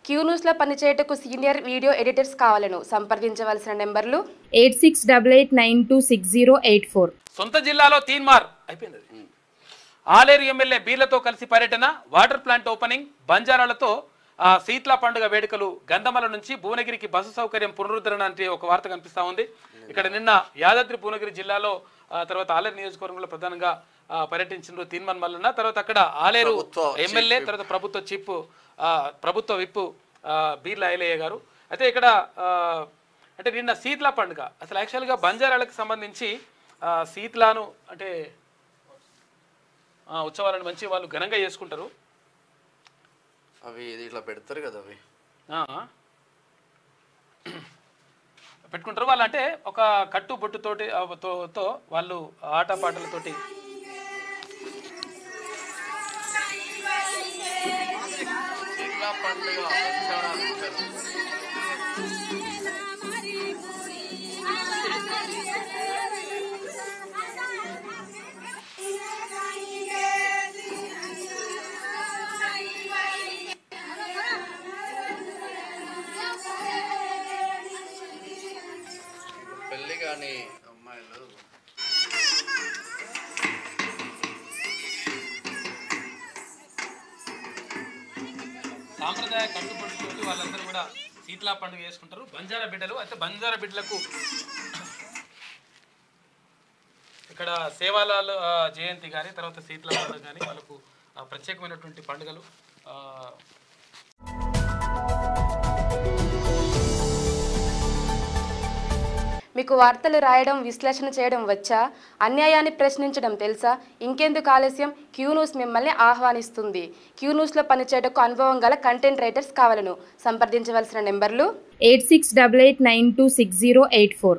Queue న్యూస్లో పనిచేయటకు senior video editors కావాలను సంప్రదించవలసిన నెంబర్లు 8688926084. సొంత జిల్లాలో తీన్మార్ అయిపోయింది. ఆలేరు ఎమ్మెల్యే బీర్లతో కలిసి పర్యటన, వాటర్ ప్లాంట్ ఓపెనింగ్, బంజారాలతో శీతల పండుగ వేడుకలు, గంధమల నుంచి భువనగిరికి బస్సు సౌకర్యం పునరుద్ధరణ అంటే ఒక వార్త కనిపిస్తా ఉంది. ఇక్కడ నిన్న యాదాద్రి భువనగిరి జిల్లాలో తర్వాత ఆలేరు నియోజకవర్గంలో ప్రధానంగా పర్యటించారు తీన్మార్ మల్లన్న. తర్వాత అక్కడ ఆలేరు ఎమ్మెల్యే తర్వాత ప్రభుత్వ విప్ బీర్ల ఐలయ్య గారు. అయితే ఇక్కడ అంటే నిన్న శీతల పండుగ అసలు యాక్చువల్గా బంజారాలకు సంబంధించి శీతలాను అంటే ఉత్సవాలను మంచి వాళ్ళు ఘనంగా చేసుకుంటారు. అవి ఇట్లా పెడతారు కదా, అవి పెట్టుకుంటారు వాళ్ళు. అంటే ఒక కట్టు బొట్టుతోటి తో వాళ్ళు ఆటపాటలతోటి పెళ్ళి కానీ అమ్మాయిలు సాంప్రదాయ కట్టుబడులతోటి వాళ్ళందరూ కూడా శీతలా పండుగ చేసుకుంటారు. బంజారా బిడ్డలు అయితే బంజారా బిడ్డలకు ఇక్కడ సేవాలాల్ జయంతి కానీ తర్వాత శీతల పండుగ కానీ వాళ్ళకు ప్రత్యేకమైనటువంటి పండుగలు. మీకు వార్తలు రాయడం, విశ్లేషణ చేయడం వచ్చా? అన్యాయాన్ని ప్రశ్నించడం తెలుసా? ఇంకెందుకు ఆలస్యం? క్యూ న్యూస్ మిమ్మల్ని ఆహ్వానిస్తుంది. క్యూ న్యూస్లో పనిచేయటకు అనుభవం గల కంటెంట్ రైటర్స్ కావాలను సంప్రదించవలసిన నెంబర్లు 8688926084.